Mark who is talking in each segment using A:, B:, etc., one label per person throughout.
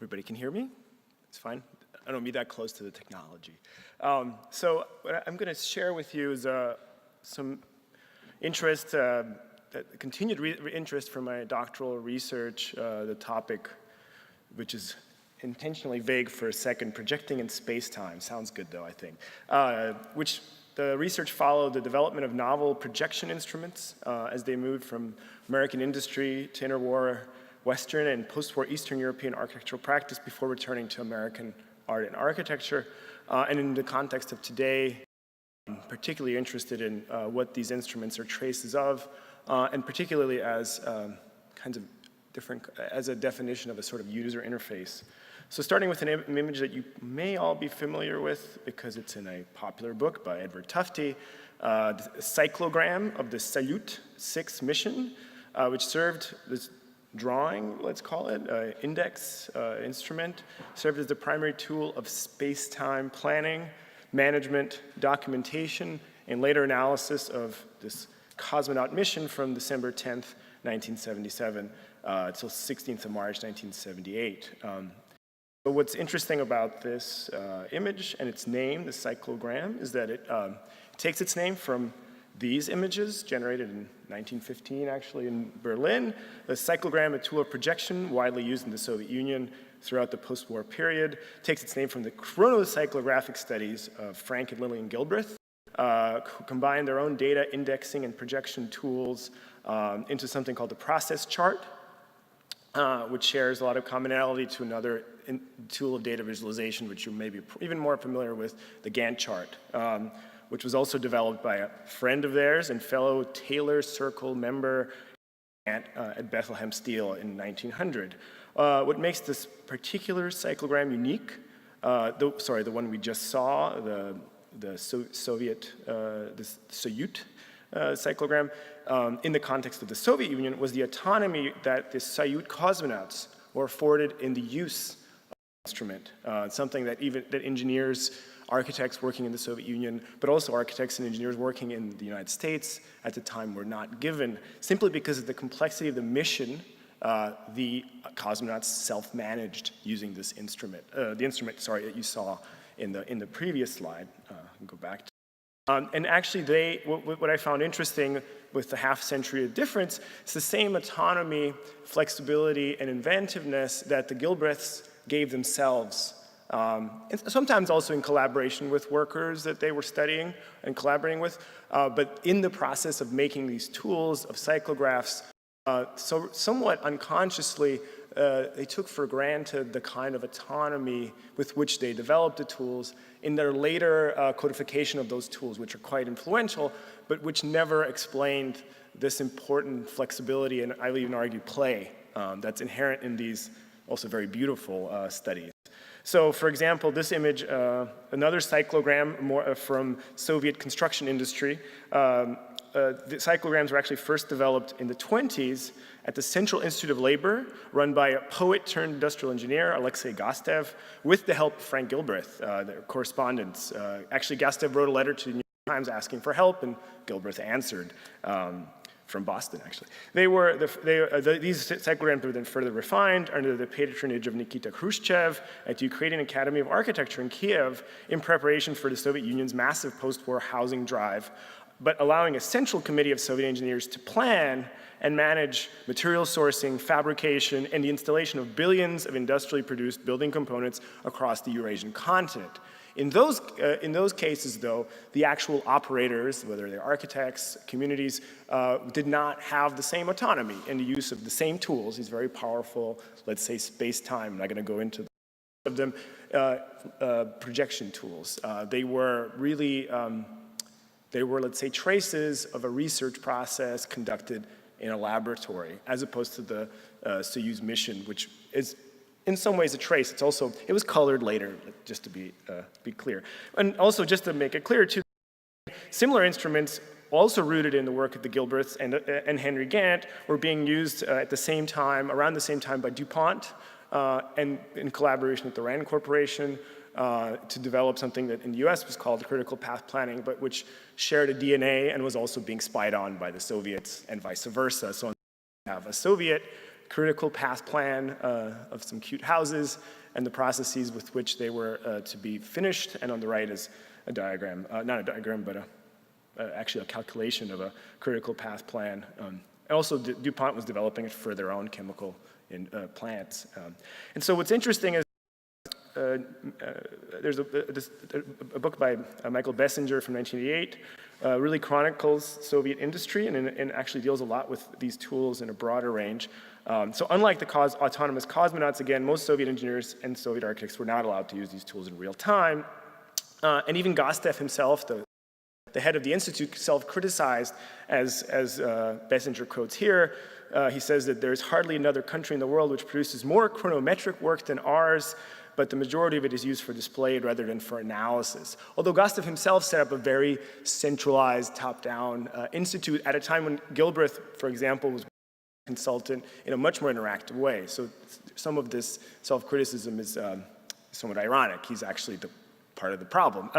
A: everybody can hear me? It's fine. I don't be that close to the technology. So what I'm going to share with you is some interest, continued interest from my doctoral research, the topic, which is intentionally vague for a second, projecting in space-time. Sounds good though, I think. Which the research followed the development of novel projection instruments as they moved from American industry to interwar Western and post-war Eastern European architectural practice before returning to American art and architecture. And in the context of today, I'm particularly interested in what these instruments are traces of, and particularly as kinds of different, as a definition of a sort of user interface. So starting with an image that you may all be familiar with because it's in a popular book by Edward Tufte, the cyclogram of the Salyut 6 mission, which served this drawing, let's call it, index instrument, served as the primary tool of space-time planning, management, documentation, and later analysis of this cosmonaut mission from December 10th, 1977 till 16th of March, 1978. But what's interesting about this image and its name, the cyclogram, is that it takes its name from these images generated in 1915, actually, in Berlin. The cyclogram, a tool of projection widely used in the Soviet Union throughout the post-war period, takes its name from the chronocyclographic studies of Frank and Lillian Gilbreth, who combined their own data indexing and projection tools into something called the process chart, which shares a lot of commonality to another tool of data visualization, which you may be even more familiar with, the Gantt chart, which was also developed by a friend of theirs and fellow Taylor Circle member at Bethlehem Steel in 1900. What makes this particular cyclogram unique, the one we just saw, the Soviet, the Salyut cyclogram, in the context of the Soviet Union, was the autonomy that the Salyut cosmonauts were afforded in the use of the instrument, something that engineers, architects working in the Soviet Union, but also architects and engineers working in the United States at the time were not given, simply because of the complexity of the mission. The cosmonauts self-managed using this instrument, that you saw in the previous slide. Go back to. And actually, what I found interesting with the half-century of difference is the same autonomy, flexibility, and inventiveness that the Gilbreths gave themselves. And sometimes also in collaboration with workers that they were studying and collaborating with, but in the process of making these tools of cyclographs, so somewhat unconsciously, they took for granted the kind of autonomy with which they developed the tools in their later codification of those tools, which are quite influential, but which never explained this important flexibility and I would even argue play that's inherent in these also very beautiful studies. So, for example, this image, another cyclogram from Soviet construction industry. The cyclograms were actually first developed in the 20s at the Central Institute of Labor, run by a poet turned industrial engineer, Alexei Gastev, with the help of Frank Gilbreth, their correspondents. Actually, Gastev wrote a letter to the New York Times asking for help, and Gilbreth answered. From Boston, actually. These cyclograms were then further refined under the patronage of Nikita Khrushchev at the Ukrainian Academy of Architecture in Kiev in preparation for the Soviet Union's massive post-war housing drive, but allowing a central committee of Soviet engineers to plan and manage material sourcing, fabrication, and the installation of billions of industrially produced building components across the Eurasian continent. In those cases, though, the actual operators, whether they're architects, communities, did not have the same autonomy in the use of the same tools, these very powerful, let's say, space-time. I'm not going to go into of them, projection tools. They were really, let's say, traces of a research process conducted in a laboratory, as opposed to the Soyuz mission, which is in some ways a trace. It was colored later, just to be clear. And also, just to make it clear, too, similar instruments also rooted in the work of the Gilbreths and Henry Gantt were being used at the same time, around the same time by DuPont, and in collaboration with the RAND Corporation to develop something that in the US was called critical path planning, but which shared a DNA and was also being spied on by the Soviets and vice versa. So you have a Soviet critical path plan of some cute houses and the processes with which they were to be finished. And on the right is a diagram, not a diagram, but actually a calculation of a critical path plan. And also DuPont was developing it for their own chemical plants. And so what's interesting is there's a book by Michael Bessinger from 1988, really chronicles Soviet industry and actually deals a lot with these tools in a broader range. So unlike the autonomous cosmonauts, again, most Soviet engineers and Soviet architects were not allowed to use these tools in real time. And even Gostev himself, the head of the institute, self-criticized, as Bessinger quotes here. He says that there's hardly another country in the world which produces more chronometric work than ours, but the majority of it is used for display rather than for analysis. Although Gostev himself set up a very centralized, top-down institute at a time when Gilbreth, for example, was a consultant in a much more interactive way. So some of this self-criticism is somewhat ironic. He's actually part of the problem.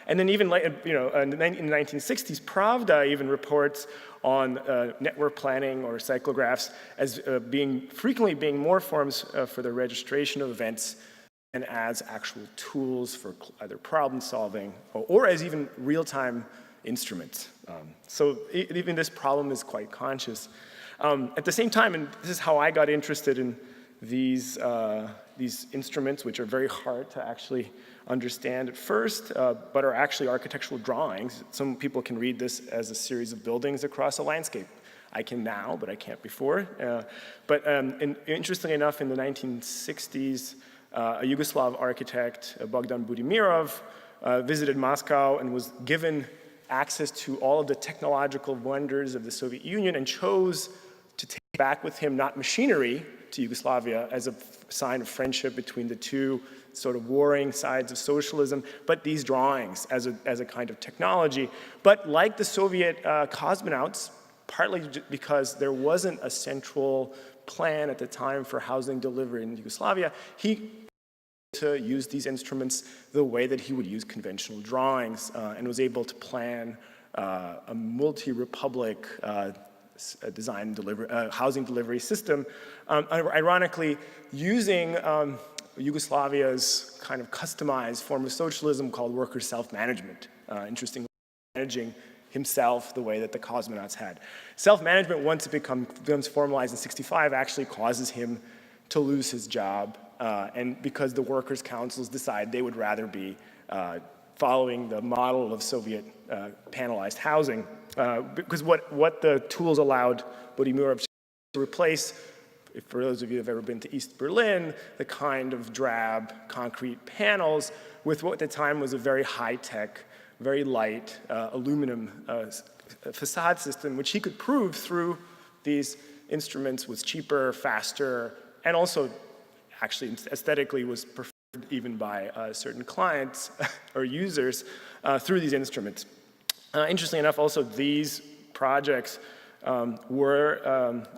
A: And then even in the 1960s, Pravda even reports on network planning or cyclographs as frequently being more forms for the registration of events and as actual tools for either problem solving or as even real-time instruments. So even this problem is quite conscious. At the same time, and this is how I got interested in these instruments, which are very hard to actually understand at first, but are actually architectural drawings. Some people can read this as a series of buildings across a landscape. I can now, but I can't before. Interestingly enough, in the 1960s, a Yugoslav architect, Bogdan Budimirov, visited Moscow and was given access to all of the technological wonders of the Soviet Union and chose to take back with him not machinery to Yugoslavia as a sign of friendship between the two sort of warring sides of socialism, but these drawings as a kind of technology. But like the Soviet cosmonauts, partly because there wasn't a central plan at the time for housing delivery in Yugoslavia, he to use these instruments the way that he would use conventional drawings and was able to plan a multi-republic design housing delivery system, ironically using Yugoslavia's kind of customized form of socialism called worker self-management. Interestingly, managing himself the way that the cosmonauts had. Self-management, once it becomes formalized in '65, actually causes him to lose his job, and because the workers' councils decide they would rather be following the model of Soviet panelized housing, because what the tools allowed Budimirov to replace, for those of you who have ever been to East Berlin, the kind of drab concrete panels with what at the time was a very high-tech, very light aluminum facade system, which he could prove through these instruments was cheaper, faster, and also actually aesthetically was preferred even by certain clients or users through these instruments. Interestingly enough, also these projects were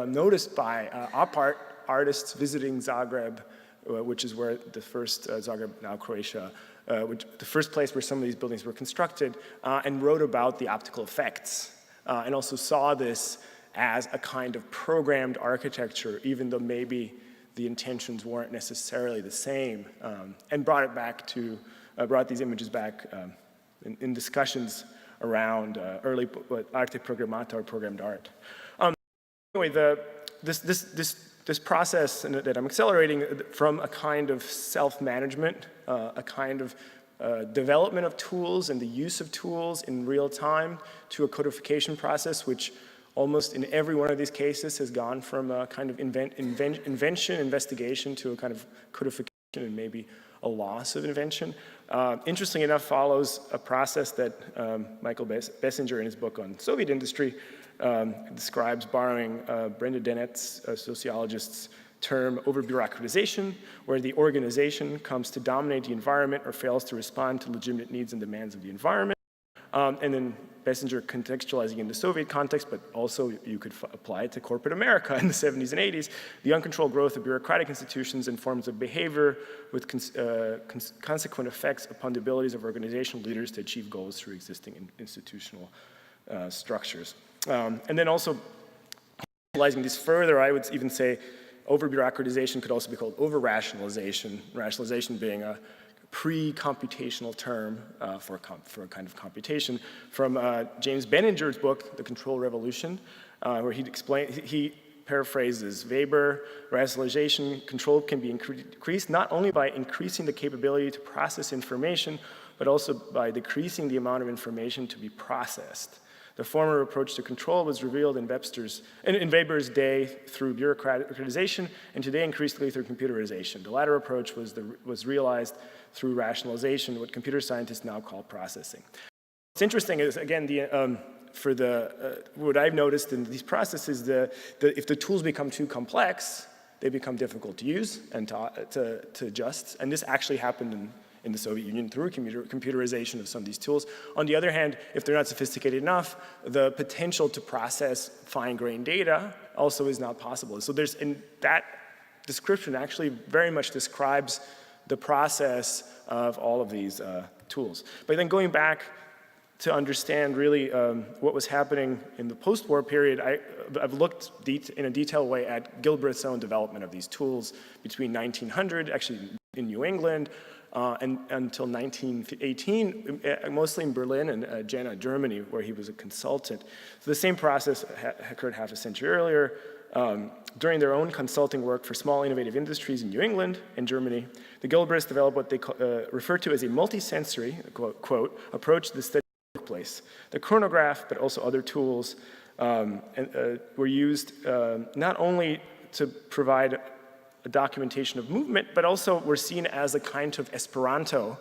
A: noticed by op art artists visiting Zagreb, which is where the first Zagreb, now Croatia, the first place where some of these buildings were constructed, and wrote about the optical effects, and also saw this as a kind of programmed architecture, even though maybe the intentions weren't necessarily the same, and brought these images back in discussions around early arte programmata or programmed art. Anyway, this process that I'm accelerating from a kind of self-management, a kind of development of tools and the use of tools in real time to a codification process, which almost in every one of these cases has gone from a kind of invention, investigation to a kind of codification and maybe a loss of invention. Interestingly enough, follows a process that Michael Bessinger in his book on Soviet industry describes, borrowing Brenda Dennett's sociologist's term over-bureaucratization, where the organization comes to dominate the environment or fails to respond to legitimate needs and demands of the environment. And then Bessinger contextualizing in the Soviet context, but also you could apply it to corporate America in the 70s and 80s, the uncontrolled growth of bureaucratic institutions and forms of behavior with consequent effects upon the abilities of organizational leaders to achieve goals through existing institutional structures. And then also Analyzing these further, I would even say over-bureaucratization could also be called over-rationalization, rationalization being a pre-computational term for a kind of computation from James Benninger's book, The Control Revolution, where he paraphrases Weber, rationalization control can be increased not only by increasing the capability to process information, but also by decreasing the amount of information to be processed. The former approach to control was revealed in Weber's day through bureaucratization, and today increasingly through computerization. The latter approach was realized through rationalization, what computer scientists now call processing. What's interesting is, again, what I've noticed in these processes, if the tools become too complex, they become difficult to use and to adjust. And this actually happened in the Soviet Union through computerization of some of these tools. On the other hand, if they're not sophisticated enough, the potential to process fine-grained data also is not possible. So that description actually very much describes the process of all of these tools. But then going back to understand really what was happening in the post-war period, I've looked in a detailed way at Gilbreth's own development of these tools between 1900, actually in New England, and until 1918, mostly in Berlin and Jena, Germany, where he was a consultant. So the same process occurred half a century earlier. During their own consulting work for small innovative industries in New England and Germany, the Gilbreths developed what they refer to as a multisensory, quote, approach to the study of the workplace. The chronograph, but also other tools, were used not only to provide a documentation of movement, but also were seen as a kind of Esperanto,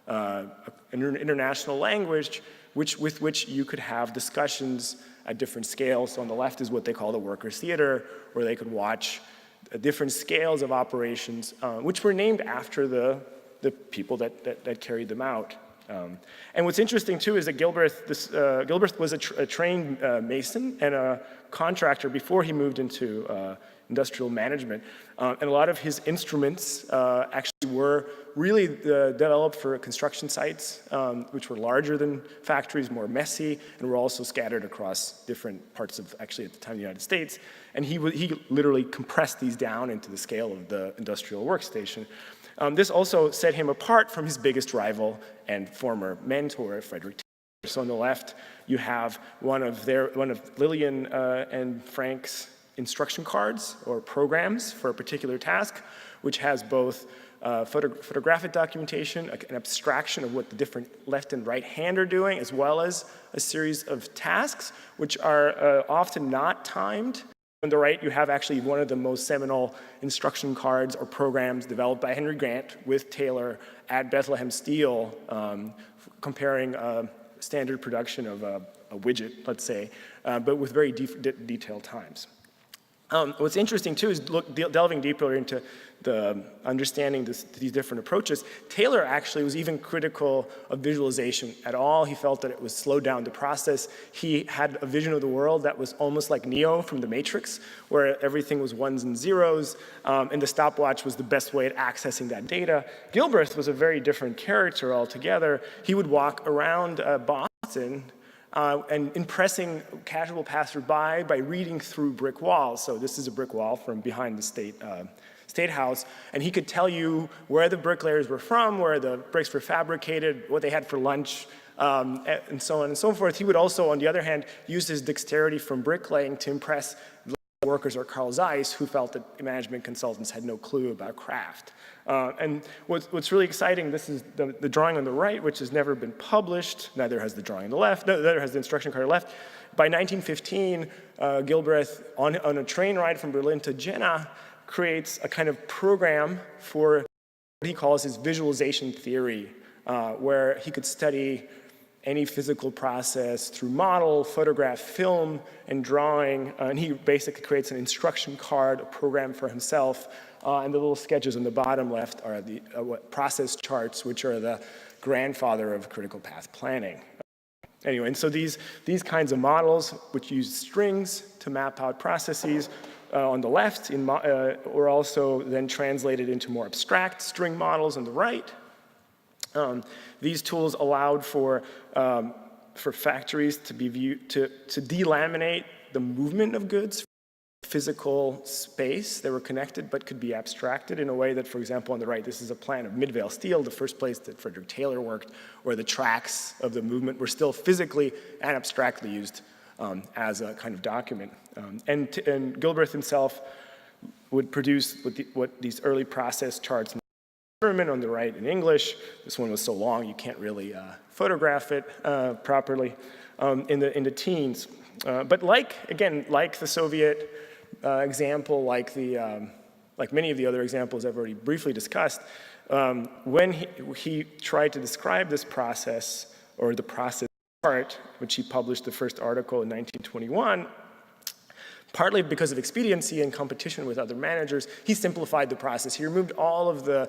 A: an international language, with which you could have discussions at different scales. So on the left is what they call the workers' theater, where they could watch different scales of operations, which were named after the people that carried them out. And what's interesting too is that Gilbreth was a trained mason and a contractor before he moved into industrial management. And a lot of his instruments actually were really developed for construction sites, which were larger than factories, more messy, and were also scattered across different parts of, actually at the time, the United States. And he literally compressed these down into the scale of the industrial workstation. This also set him apart from his biggest rival and former mentor, Frederick Taylor. So on the left, you have one of Lillian and Frank's instruction cards or programs for a particular task, which has both photographic documentation, an abstraction of what the different left and right hand are doing, as well as a series of tasks, which are often not timed. On the right, you have actually one of the most seminal instruction cards or programs developed by Henry Grant with Taylor at Bethlehem Steel, comparing standard production of a widget, let's say, but with very detailed times. What's interesting too is delving deeper into the understanding these different approaches. Taylor actually was even critical of visualization at all. He felt that it was slowed down the process. He had a vision of the world that was almost like Neo from The Matrix, where everything was ones and zeros, and the stopwatch was the best way at accessing that data. Gilbreth was a very different character altogether. He would walk around Boston and impressing casual passersby by reading through brick walls. So this is a brick wall from behind the State House, and he could tell you where the bricklayers were from, where the bricks were fabricated, what they had for lunch, and so on and so forth. He would also, on the other hand, use his dexterity from bricklaying to impress workers or Carl Zeiss, who felt that management consultants had no clue about craft. And what's really exciting, this is the drawing on the right, which has never been published. Neither has the drawing on the left. Neither has the instruction card left. By 1915, Gilbreth, on a train ride from Berlin to Jena, creates a kind of program for what he calls his visualization theory, where he could study any physical process through model, photograph, film, and drawing. And he basically creates an instruction card, a program for himself. And the little sketches on the bottom left are the process charts, which are the grandfather of critical path planning. Anyway, and so these kinds of models, which use strings to map out processes, on the left were also then translated into more abstract string models on the right. These tools allowed for factories to be viewed to delaminate the movement of goods physical space. They were connected but could be abstracted in a way that, for example, on the right, this is a plan of Midvale Steel, the first place that Frederick Taylor worked, where the tracks of the movement were still physically and abstractly used as a kind of document. And Gilbreth himself would produce what these early process charts in German, on the right in English. This one was so long you can't really photograph it properly in the teens. But like the Soviet example, like many of the other examples I've already briefly discussed, when he tried to describe this process, or the process chart, which he published the first article in 1921, partly because of expediency and competition with other managers, he simplified the process. He removed all of the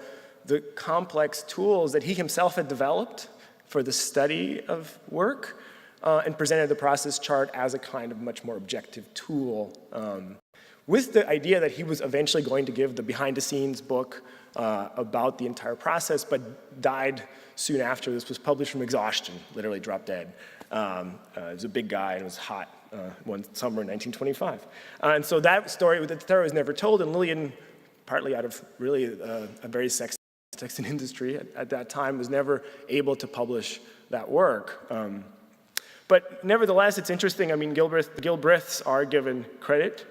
A: complex tools that he himself had developed for the study of work, and presented the process chart as a kind of much more objective tool, with the idea that he was eventually going to give the behind-the-scenes book about the entire process, but died soon after this was published from exhaustion, literally dropped dead. He was a big guy and it was hot one summer in 1925. And so that story with the story was never told, and Lillian, partly out of really a very sexy textile industry at that time, was never able to publish that work. But nevertheless, it's interesting. I mean, Gilbreths are given credit.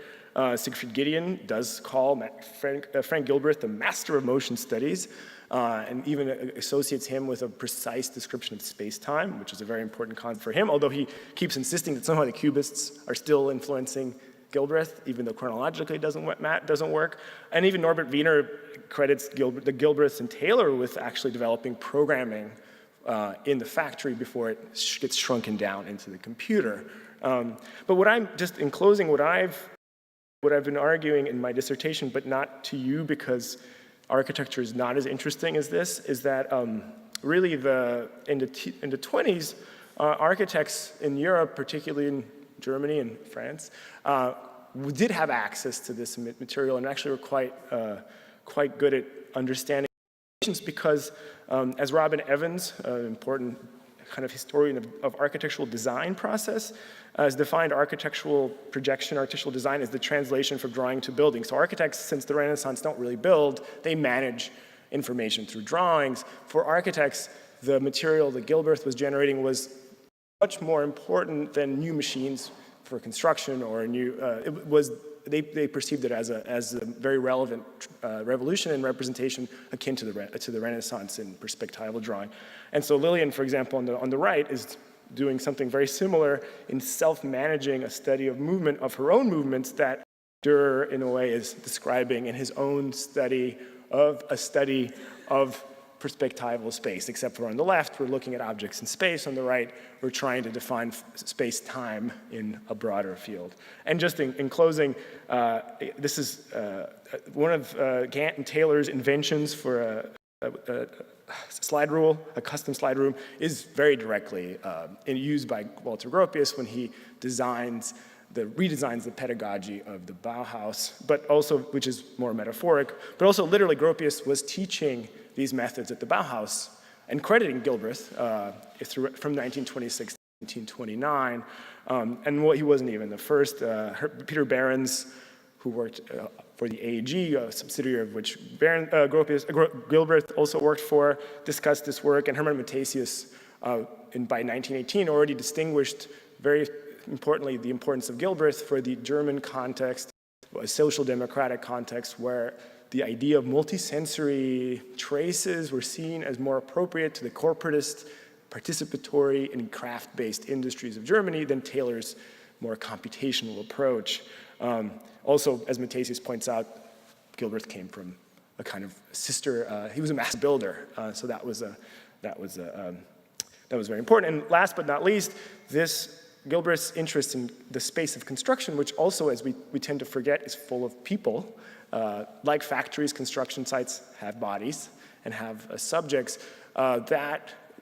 A: Siegfried Gideon does call Frank Gilbreth the master of motion studies, and even associates him with a precise description of space-time, which is a very important concept for him, although he keeps insisting that somehow the cubists are still influencing Gilbreth, even though chronologically it doesn't work. And even Norbert Wiener credits the Gilbreths and Taylor with actually developing programming in the factory before it gets shrunken down into the computer. But in closing, what I've been arguing in my dissertation, but not to you because architecture is not as interesting as this, is that really in the 20s, architects in Europe, particularly in Germany and France, did have access to this material and actually were quite good at understanding because, as Robin Evans, an important kind of historian of architectural design process, has defined architectural projection, architectural design as the translation from drawing to building. So architects, since the Renaissance, don't really build, they manage information through drawings. For architects, the material that Gilbreth was generating was much more important than new machines for construction or they perceived it as a very relevant revolution and representation akin to the Renaissance in perspectival drawing. And so Lillian, for example, on the right, is doing something very similar in self-managing a study of movement, of her own movements, that Dürer, in a way, is describing in his own study of perspectival space, except for on the left, we're looking at objects in space. On the right, we're trying to define space-time in a broader field. And just in closing, this is one of Gant and Taylor's inventions for a slide rule, a custom slide rule, is very directly used by Walter Gropius when he redesigns the pedagogy of the Bauhaus, but also, which is more metaphoric, but also literally Gropius was teaching these methods at the Bauhaus and crediting Gilbreth from 1926 to 1929. And he wasn't even the first. Peter Behrens, who worked for the AEG, a subsidiary of which Gilbreth also worked for, discussed this work, and Hermann Matthesius, by 1918, already distinguished very importantly the importance of Gilbreth for the German context, a social democratic context where the idea of multisensory traces were seen as more appropriate to the corporatist, participatory, and craft-based industries of Germany than Taylor's more computational approach. Also, as Matthesius points out, Gilbreth came from a kind of sister. He was a mass builder, so that was very important. And last but not least, Gilbreth's interest in the space of construction, which also, as we tend to forget, is full of people. Like factories, construction sites have bodies and have subjects.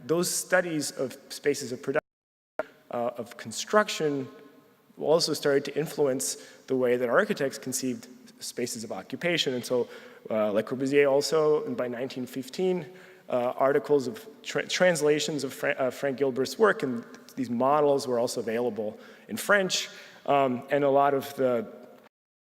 A: Those studies of spaces of production, of construction, also started to influence the way that architects conceived spaces of occupation. And so, Le Corbusier also, and by 1915, articles of translations of Frank Gilbreth's work, and these models were also available in French, and a lot of the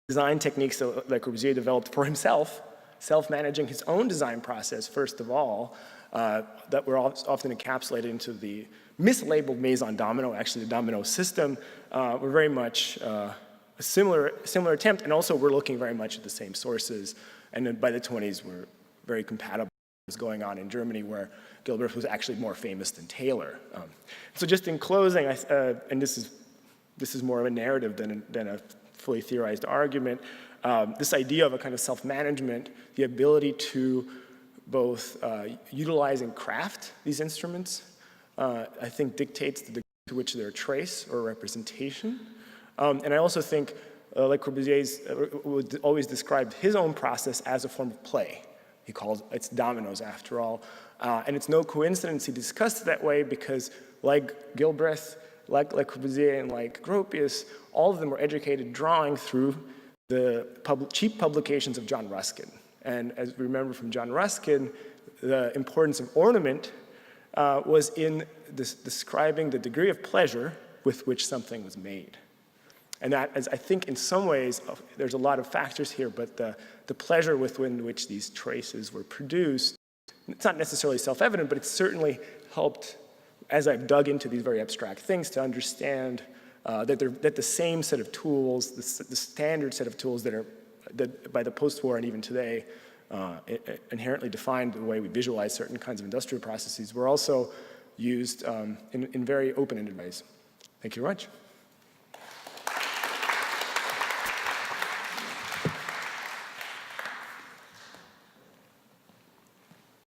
A: design techniques that Le Corbusier developed for himself, self-managing his own design process, first of all, that were often encapsulated into the mislabeled Maison Domino, actually the Domino system, were very much a similar attempt, and also we're looking very much at the same sources, and then by the 20s we're very compatible with what was going on in Germany, where Gilbreth was actually more famous than Taylor. So just in closing, and this is more of a narrative than a fully theorized argument, this idea of a kind of self-management, the ability to both utilize and craft these instruments, I think dictates the degree to which they're trace or representation. And I also think Le Corbusier would always describe his own process as a form of play. He calls it's dominoes after all. And it's no coincidence he discussed it that way because like Gilbreth, like Le Corbusier and like Gropius, all of them were educated drawing through the cheap publications of John Ruskin. And as we remember from John Ruskin, the importance of ornament was in describing the degree of pleasure with which something was made. And that is, I think, in some ways, there's a lot of factors here, but the pleasure within which these traces were produced, it's not necessarily self-evident, but it certainly helped, as I've dug into these very abstract things, to understand that the same set of tools, the standard set of tools that by the post-war and even today inherently defined the way we visualize certain kinds of industrial processes, were also used in very open-ended ways. Thank you very much.